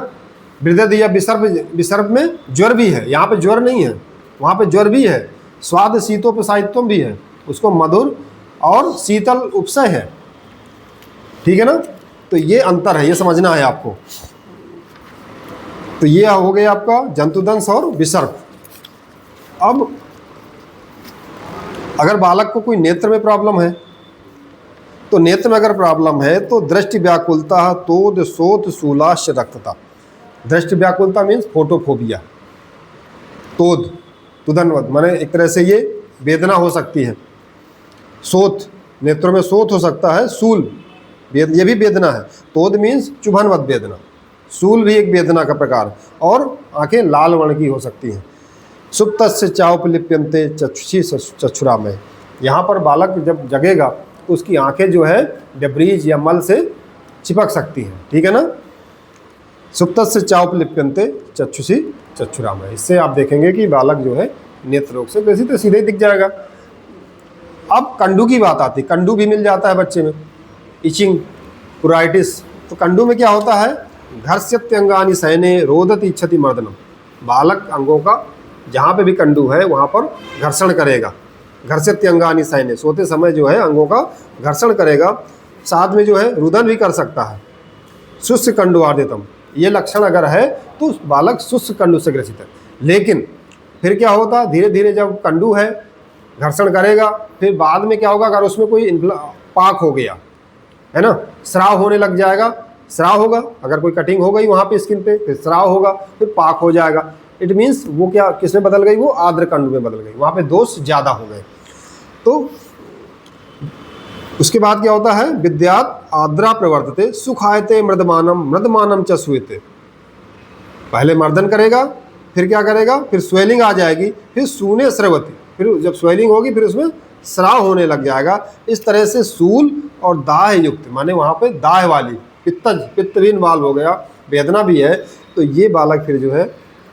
हृदय या विसर्प में ज्वर भी है, यहाँ पे ज्वर नहीं है, वहाँ पे ज्वर भी है, स्वाद शीतोपसायित्वम भी है, उसको मधुर और शीतल उपसय है, ठीक है ना। तो ये अंतर है, ये समझना है आपको। तो ये हो गया आपका जंतुदंश और विसर्प। अब अगर बालक को कोई नेत्र में प्रॉब्लम है तो नेत्र में अगर प्रॉब्लम है तो दृष्टि व्याकुलता, तोद शोथ शूलाश्य रक्तता। दृष्टि व्याकुलता मीन्स फोटोफोबिया, तोद तुदनवद माने एक तरह से ये वेदना हो सकती है, शोथ नेत्रों में शोथ हो सकता है, शूल ये भी वेदना है, तोद मीन्स चुभनवद वेदना, शूल भी एक वेदना का प्रकार, और आंखें लाल वर्ण की हो सकती हैं। सुप्तस्य चाउपलिप्यन्ते चक्षुषी चक्षुरा में, यहाँ पर बालक जब जगेगा तो उसकी आंखें जो है डेब्रीज या मल से चिपक सकती हैं, ठीक है ना। सुप्तस्य चाउपलिप्यन्ते चक्षुषी चक्षुरा में, इससे आप देखेंगे कि बालक जो है नेत्र रोग से ग्रसित तो सीधे दिख जाएगा। अब कंडू की बात आती है, कंडू भी मिल जाता है बच्चे में, इचिंग पुराइटिस। तो कंडू में क्या होता है, घर्ष्यत्यंगानि सैने रोदति इच्छति मर्दनम, बालक अंगों का जहाँ पे भी कंडू है वहाँ पर घर्षण करेगा, घर्ष्यत्यंगानि सैने, सोते समय जो है अंगों का घर्षण करेगा, साथ में जो है रुदन भी कर सकता है। शुष्क कंडू आदितम, ये लक्षण अगर है तो बालक शुष्क कंडू से ग्रसित है। लेकिन फिर क्या होता, धीरे धीरे जब कंडू है घर्षण करेगा, फिर बाद में क्या होगा, अगर उसमें कोई पाक हो गया है ना, स्राव होने लग जाएगा, स्राव होगा, अगर कोई कटिंग हो गई वहाँ पे स्किन पे, फिर स्राव होगा, फिर पाक हो जाएगा। इट मीन्स वो क्या किसमें बदल गई, वो आर्द्र कंडू में बदल गई, वहाँ पे दोष ज़्यादा हो गए। तो उसके बाद क्या होता है, विद्यात आर्द्रा प्रवर्तते सुखायते मृदमानम च सुयते, पहले मर्दन करेगा, फिर क्या करेगा, फिर स्वेलिंग आ जाएगी, फिर सूने स्रवती, फिर जब स्वेलिंग होगी फिर उसमें स्राव होने लग जाएगा। इस तरह से सूल और दाह युक्त, माने वहाँ पे दाह वाली पित्त भी इन्वॉल्व हो गया, वेदना भी है, तो ये बालक फिर जो है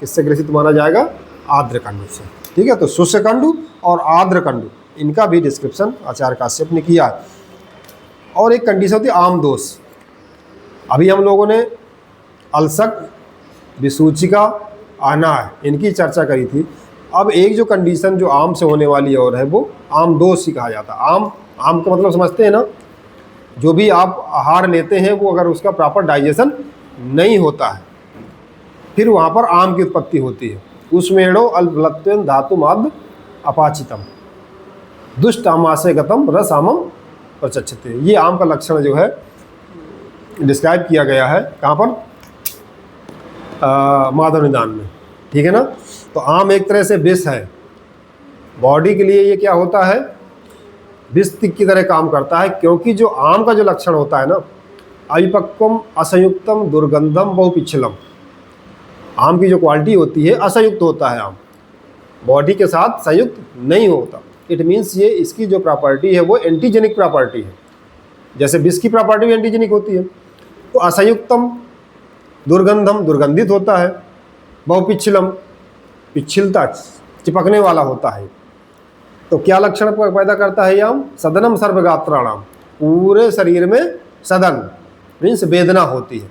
किससे ग्रसित माना जाएगा, आर्द्र कंडू से, ठीक है। तो शुष्क कंडू और आर्द्र कंडू, इनका भी डिस्क्रिप्शन आचार्य काश्यप ने किया है। और एक कंडीशन होती है आम दोष। अभी हम लोगों ने अल्सक, विसूचिका, अनाह, इनकी चर्चा करी थी। अब एक जो कंडीशन जो आम से होने वाली और है वो आम दोष ही कहा जाता है। आम का मतलब समझते हैं ना, जो भी आप आहार लेते हैं वो अगर उसका प्रॉपर डाइजेशन नहीं होता है फिर वहाँ पर आम की उत्पत्ति होती है। उष्मेणो अल्पलत्वेन धातु माद अपाचितम दुष्ट आमाशय गतम रस आमम प्रचक्षते, ये आम का लक्षण जो है डिस्क्राइब किया गया है कहाँ पर, माधव निदान में, ठीक है ना। तो आम एक तरह से विष है, बॉडी के लिए ये क्या होता है, विष की तरह काम करता है, क्योंकि जो आम का जो लक्षण होता है ना, अविपक्वम असंयुक्तम दुर्गंधम बहुपिछलम, आम की जो क्वालिटी होती है असंयुक्त होता है, आम बॉडी के साथ संयुक्त नहीं होता। इट मीन्स ये इसकी जो प्रॉपर्टी है वो एंटीजेनिक प्रॉपर्टी है, जैसे विष की प्रॉपर्टी भी एंटीजेनिक होती है। तो असंयुक्तम, दुर्गंधम, दुर्गंधित होता है, बहुपिछलम, पिछलता, चिपकने वाला होता है। तो क्या लक्षण पैदा करता है ये आम, सदनम सर्वगात्राणाम, पूरे शरीर में सदन मीन्स वेदना होती है।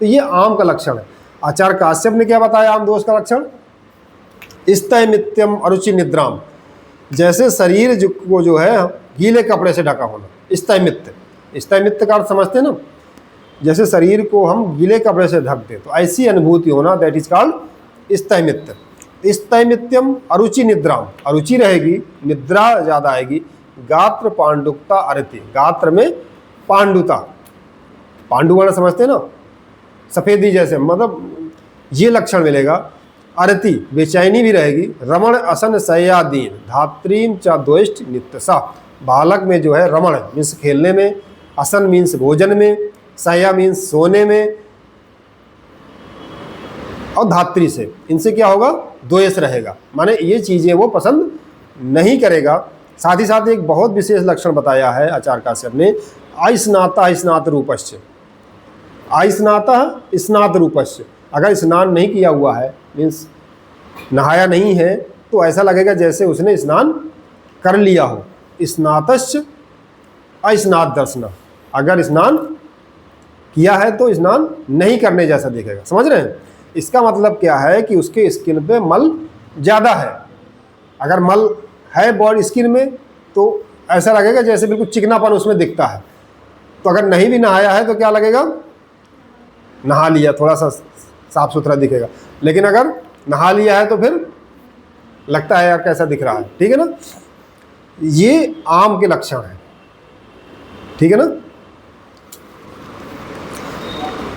तो ये आम का लक्षण है। आचार्य काश्यप ने क्या बताया आम दोष का लक्षण, स्तैमित्यम अरुचि निद्राम, जैसे शरीर को जो है गीले कपड़े से ढका होना, स्तैमित्य, स्तैमित्य का अर्थ समझते हैं ना, जैसे शरीर को हम गीले कपड़े से ढक दें तो ऐसी अनुभूति होना, दैट इज कॉल्ड स्तैमित्य। स्तैमित्यम अरुचि निद्राम, अरुचि रहेगी, निद्रा ज़्यादा आएगी, गात्र पांडुकता अरति, गात्र में पांडुता, पांडु वर्ण समझते हैं ना, सफेदी जैसे, मतलब ये लक्षण मिलेगा। अरति बेचैनी भी रहेगी। रमण असन सयादीन धात्रीम च द्वेष्ट नित्यसा, बालक में जो है रमण मीन्स खेलने में, असन मीन्स भोजन में, सया मीन्स सोने में, और धात्री से, इनसे क्या होगा, द्वेष रहेगा, माने ये चीज़ें वो पसंद नहीं करेगा। साथ ही साथ एक बहुत विशेष लक्षण बताया है आचार्य काश्यप ने, आइस्नाता स्नात रूपस्य, आइस्नाता स्नात रूपस्य, अगर स्नान नहीं किया हुआ है मीन्स नहाया नहीं है तो ऐसा लगेगा जैसे उसने स्नान कर लिया हो। स्नातस्य अस्नात दर्शन, अगर स्नान किया है तो स्नान नहीं करने जैसा दिखेगा। समझ रहे हैं? इसका मतलब क्या है कि उसके स्किन पे मल ज़्यादा है। अगर मल है बॉडी स्किन में तो ऐसा लगेगा जैसे बिल्कुल चिकनापन उसमें दिखता है। तो अगर नहीं भी नहाया है तो क्या लगेगा, नहा लिया, थोड़ा सा साफ सुथरा दिखेगा। लेकिन अगर नहा लिया है तो फिर लगता है यार कैसा दिख रहा है। ठीक है ना, ये आम के लक्षण है। ठीक है ना।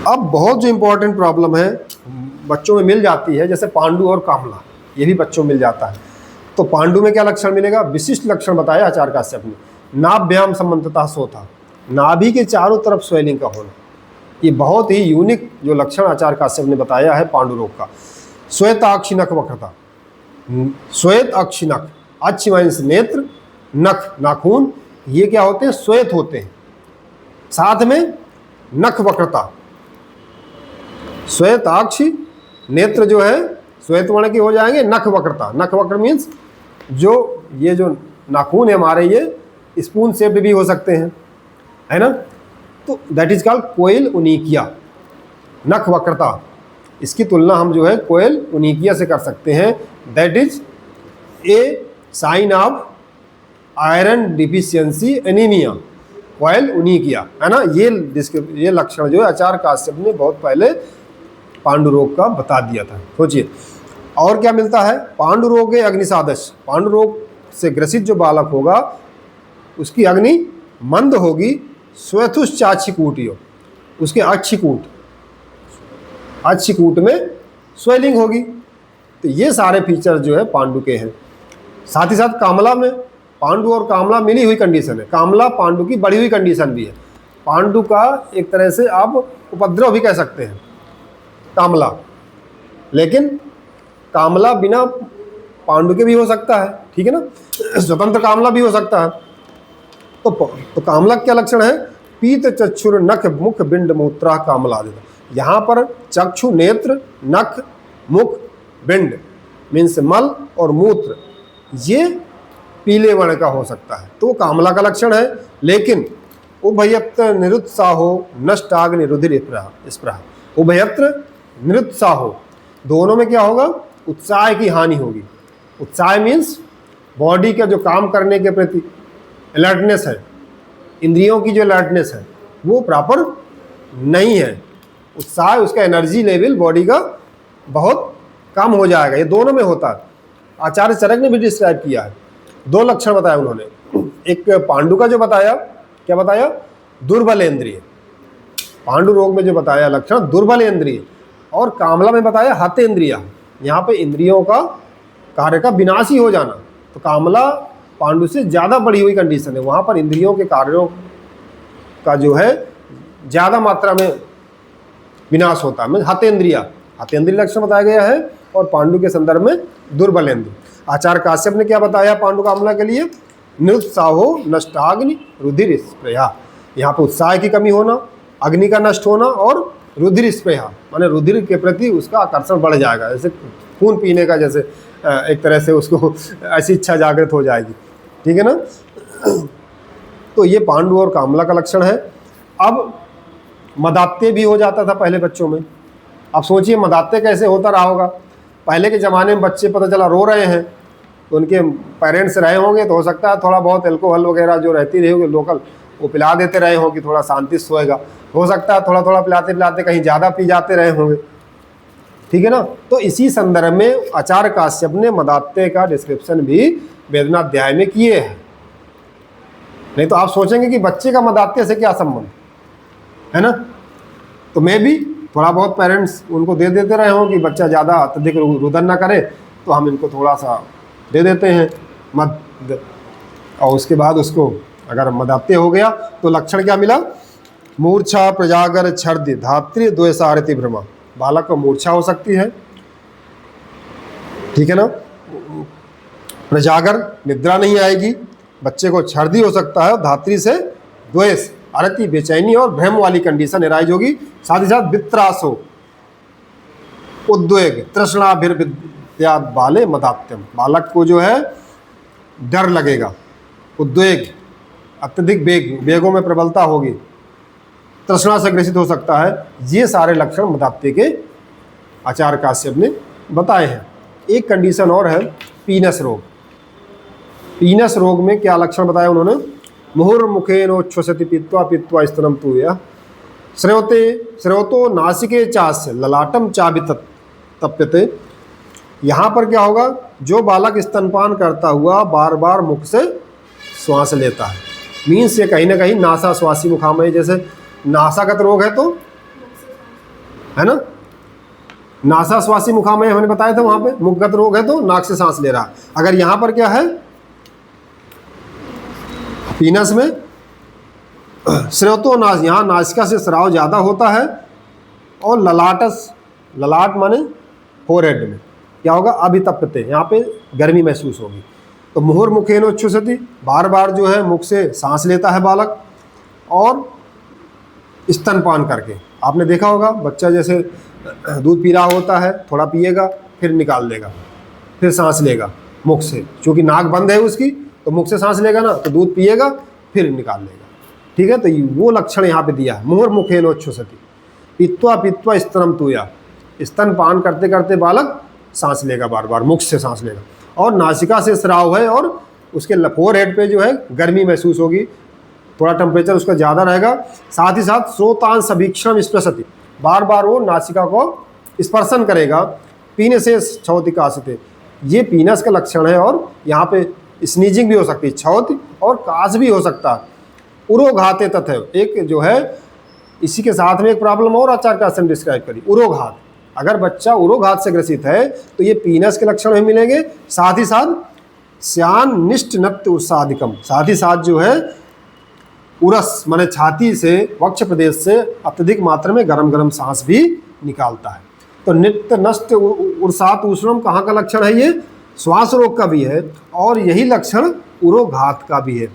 अब बहुत जो इम्पोर्टेंट प्रॉब्लम है बच्चों में मिल जाती है, जैसे पांडु और कामला, ये भी बच्चों में मिल जाता है। तो पांडु में क्या लक्षण मिलेगा, विशिष्ट लक्षण बताया आचार्य काश्यप ने, नाभ्याम संबंधता सोता, नाभि के चारों तरफ स्वेलिंग का होना, ये बहुत ही यूनिक जो लक्षण आचार्य काश्यप ने बताया है पांडु रोग का। श्वेत अक्षिनख वक्रता, श्वेत अक्षिनख, अक्ष मीन्स नेत्र, नख नाखून, ये क्या होते हैं, श्वेत होते हैं। साथ में नख वक्रता, श्वेत अक्ष, नेत्र जो है श्वेत वर्ण के हो जाएंगे, नख वक्रता, नख वक्र मीन्स जो ये जो नाखून है हमारे, ये स्पून शेप्ड भी हो सकते हैं, है ना। तो दैट इज कॉल्ड कोयल उनिकिया, नख वक्रता। इसकी तुलना हम जो है कोयल उनिकिया से कर सकते हैं। That is a sign of iron deficiency anaemia, koilonychia, है ना। ये लक्षण जो है आचार्य काश्यप ने बहुत पहले पांडु रोग का बता दिया था। सोचिए और क्या मिलता है, पांडु रोग अग्निसादृश, पांडु रोग से ग्रसित जो बालक होगा उसकी अग्नि मंद होगी। श्वेतुश्चाक्षिकूटियो, उसके अक्षिकूट में स्वेलिंग होगी। तो ये सारे फीचर जो है पांडु के हैं। साथ ही साथ कामला में, पांडु और कामला मिली हुई कंडीशन है, कामला पांडु की बढ़ी हुई कंडीशन भी है। पांडु का एक तरह से आप उपद्रव भी कह सकते हैं कामला, लेकिन कामला बिना पांडु के भी हो सकता है। ठीक है ना, स्वतंत्र कामला भी हो सकता है। तो कामला क्या लक्षण है, पीत चक्षुर नख मुख बिंड मूत्रा कामला। यहाँ पर चक्षु, नेत्र, नख, मुख, बिंड मीन्स मल और मूत्र, ये पीले वर्ण का हो सकता है, तो कामला का लक्षण है। लेकिन उभयत्र निरुत्साहो नष्टाग्नि रुधिर स्पृहा, उभयत्र निरुत्साहो, दोनों में क्या होगा, उत्साह की हानि होगी। उत्साह मीन्स बॉडी का जो काम करने के प्रति अलर्टनेस है, इंद्रियों की जो अलर्टनेस है वो प्रॉपर नहीं है। उत्साह, उसका एनर्जी लेवल बॉडी का बहुत कम हो जाएगा। ये दोनों में होता है। आचार्य चरक ने भी डिस्क्राइब किया है, दो लक्षण बताए उन्होंने। एक पांडु का जो बताया, क्या बताया, दुर्बल इंद्रिय, पांडु रोग में जो बताया लक्षण दुर्बल इंद्रिय, और कामला में बताया हतेंद्रिय, यहाँ पे इंद्रियों का कार्य का विनाश ही हो जाना। तो कामला पांडु से ज़्यादा बढ़ी हुई कंडीशन है, वहाँ पर इंद्रियों के कार्यों का जो है ज़्यादा मात्रा में विनाश होता है। हतेंद्रिय, हतेंद्रिय लक्षण बताया गया है, और पांडु के संदर्भ में दुर्बल इंद्रिय। आचार्य काश्यप ने क्या बताया पांडु कामला के लिए, निरुत्साहो नष्टाग्नि रुधिर स्पृहा, यहाँ पर उत्साह की कमी होना, अग्नि का नष्ट होना, और रुधिर स्पृहा माने रुधिर के प्रति उसका आकर्षण बढ़ जाएगा, जैसे खून पीने का, जैसे एक तरह से उसको ऐसी इच्छा जागृत हो जाएगी। ठीक है ना। तो ये पांडु और कामला का लक्षण है। अब मदात्य भी हो जाता था पहले बच्चों में। अब सोचिए मदात्य कैसे होता रहा होगा। पहले के ज़माने में बच्चे पता चला रो रहे हैं तो उनके पेरेंट्स रहे होंगे, तो हो सकता है थोड़ा बहुत एल्कोहल वगैरह जो रहती रही होगी लोकल, वो पिला देते रहे हों कि थोड़ा शांति से सोएगा। हो सकता है थोड़ा थोड़ा पिलाते पिलाते कहीं ज़्यादा पी जाते रहे होंगे। ठीक है ना। तो इसी संदर्भ में आचार्य काश्यप ने मदात्य का डिस्क्रिप्शन भी वेदनाध्याय में किए हैं। नहीं तो आप सोचेंगे कि बच्चे का मदात्य से क्या संबंध है ना। तो मैं भी थोड़ा बहुत पेरेंट्स उनको दे देते रहे हों कि बच्चा ज़्यादा अत्यधिक रुदन ना करे, तो हम इनको थोड़ा सा दे देते हैं मद, और उसके बाद उसको अगर मदात्य हो गया तो लक्षण क्या मिला, मूर्छा, प्रजागर, छर्दि, धात्री, द्वैसारथि भ्रमा। बालक को मूर्छा हो सकती है, ठीक है ना, प्रजागर निद्रा नहीं आएगी, बच्चे को छर्दी हो सकता है, धात्री से द्वेष, आरती, बेचैनी और भ्रम वाली कंडीशन एराइज होगी। साथ ही साथ वित्रास हो, उद्वेग, तृष्णाभिर्विद्या बाले मदात्यम। बालक को जो है डर लगेगा, उद्वेग, अत्यधिक वेगों में प्रबलता होगी, तृष्णा से ग्रसित हो सकता है। ये सारे लक्षण मदात्य के आचार्य काश्यप ने बताए हैं। एक कंडीशन और है, पीनस रोग। पीनस रोग में क्या लक्षण बताया उन्होंने, मुहुर्मुखेनोच्छ्वसति पीत्वा पीत्वा स्तनम तूयः श्रयोतो नासिके चास्य ललाटम चाभितप्यते। यहाँ पर क्या होगा, जो बालक स्तनपान करता हुआ बार बार मुख से श्वास लेता है, मीन्स ये कहीं ना कहीं नासा श्वासी मुखामय, जैसे नासागत रोग है तो है ना, नासा श्वासी मुखामय हमने बताया था, वहाँ पे मुखगत रोग है तो नाक से सांस ले रहा है। अगर यहाँ पर क्या है, पीनस में श्रयोतो नास, यहाँ नासिका से स्राव ज़्यादा होता है, और ललाटस, ललाट माने फोरहेड में क्या होगा, अभितप्यते, यहाँ पे गर्मी महसूस होगी। तो मुहुर्मुखेनोच्छ्वसति, बार बार जो है मुख से सांस लेता है बालक, और स्तनपान करके आपने देखा होगा, बच्चा जैसे दूध पी रहा होता है, थोड़ा पिएगा फिर निकाल देगा, फिर सांस लेगा मुख से, क्योंकि नाक बंद है उसकी, तो मुख से सांस लेगा ना, तो दूध पिएगा फिर निकाल लेगा, ठीक है। तो वो लक्षण यहाँ पे दिया है, मुहुर्मुखेनोच्छ्वसति पीत्वा पीत्वा स्तनम तूयः, स्तनपान करते करते बालक सांस लेगा, बार बार मुख से सांस लेगा, और नासिका से स्राव है, और उसके फोरहेड पे जो है गर्मी महसूस होगी, थोड़ा टेम्परेचर उसका ज़्यादा रहेगा। साथ ही साथ श्रोतांश सभीक्षण स्पृशति, बार बार वो नासिका को स्पर्शन करेगा। पीने से छौति काशते, ये पीनस का लक्षण है, और यहाँ पे स्नीजिंग भी हो सकती है, छौत और काश भी हो सकता है। उरोघाते तथैव, एक जो है इसी के साथ में एक प्रॉब्लम और आचार्य काश्यप डिस्क्राइब करी, उरोघात। अगर बच्चा उरोघात से ग्रसित है तो ये पीनस के लक्षण भी मिलेंगे। साथ ही साथ श्यान निष्ठ नत्य उत्साधिकम, साथ ही साथ जो है उरस माने छाती से, वक्ष प्रदेश से अत्यधिक मात्रा में गरम गरम सांस भी निकालता है। तो नित्य नष्ट उर्सात उष्णम कहाँ का लक्षण है, ये श्वास रोग का भी है, और यही लक्षण उरोघात का भी है।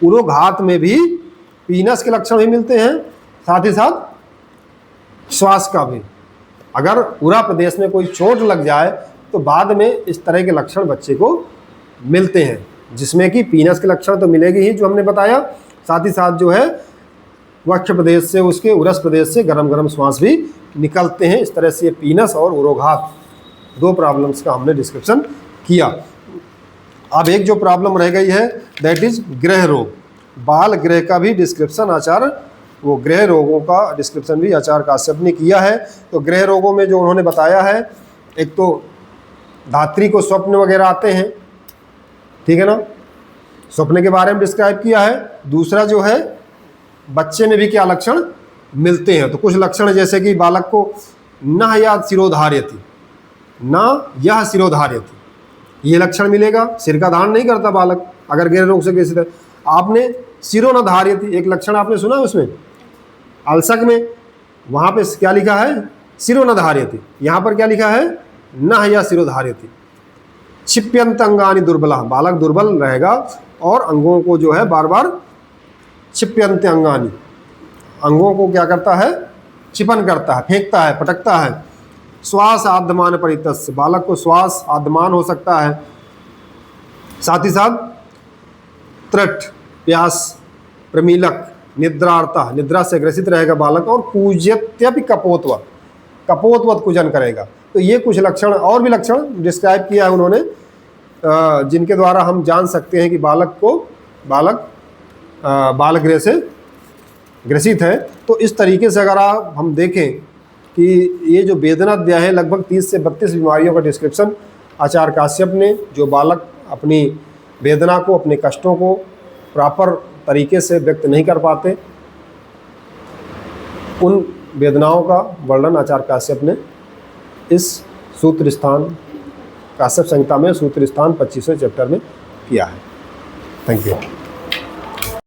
उरोघात में भी पीनस के लक्षण भी मिलते हैं, साथ ही साथ श्वास का भी। अगर उरा प्रदेश में कोई चोट लग जाए तो बाद में इस तरह के लक्षण बच्चे को मिलते हैं, जिसमें कि पीनस के लक्षण तो मिलेगी ही जो हमने बताया, साथ ही साथ जो है वक्ष प्रदेश से, उसके उरस प्रदेश से गरम गरम श्वास भी निकलते हैं। इस तरह से ये पीनस और उरोघात दो प्रॉब्लम्स का हमने डिस्क्रिप्शन किया। अब एक जो प्रॉब्लम रह गई है, दैट इज गृह रोग। बाल गृह का भी डिस्क्रिप्शन आचार्य, वो गृह रोगों का डिस्क्रिप्शन भी आचार्य काश्यप ने किया है। तो गृह रोगों में जो उन्होंने बताया है, एक तो धात्री को स्वप्न वगैरह आते हैं, ठीक है ना, स्वप्न के बारे में डिस्क्राइब किया है। दूसरा जो है बच्चे में भी क्या लक्षण मिलते हैं, तो कुछ लक्षण जैसे कि बालक को न या सिरोधार्यति, न यह सिरोधार्यति, ये लक्षण मिलेगा। सिर का धारण नहीं करता बालक अगर गृह रोग से ग्रसित है। आपने सिरो न धार्यति, एक लक्षण आपने सुना उसमें अलसक में, वहाँ पे क्या लिखा है, सिरो न धार्यति, यहाँ पर क्या लिखा है, न या सिरोधार्यति। क्षिप्यंत अंगानि दुर्बला, बालक दुर्बल रहेगा और अंगों को जो है बार बार क्षिप्यंत अंगानि, अंगों को क्या करता है, चिपन करता है, फेंकता है, पटकता है। श्वास आद्यमान परितस्य, बालक को श्वास आद्यमान हो सकता है। साथ ही साथ त्रट, प्यास, प्रमीलक, निद्रार्ता, निद्रा से ग्रसित रहेगा बालक, और कूज्यत्यपि कपोतवत, कपोतवत कूजन करेगा। तो ये कुछ लक्षण और भी लक्षण डिस्क्राइब किया है उन्होंने, जिनके द्वारा हम जान सकते हैं कि बालक बालगृह से ग्रसित है। तो इस तरीके से अगर हम देखें कि ये जो वेदनाध्याय है, लगभग 30 से 32 बीमारियों का डिस्क्रिप्शन आचार्य काश्यप ने, जो बालक अपनी वेदना को, अपने कष्टों को प्रॉपर तरीके से व्यक्त नहीं कर पाते, उन वेदनाओं का वर्णन आचार्य काश्यप ने इस सूत्र स्थान काश्यप संहिता में सूत्र स्थान 25वें चैप्टर में किया है। Thank you.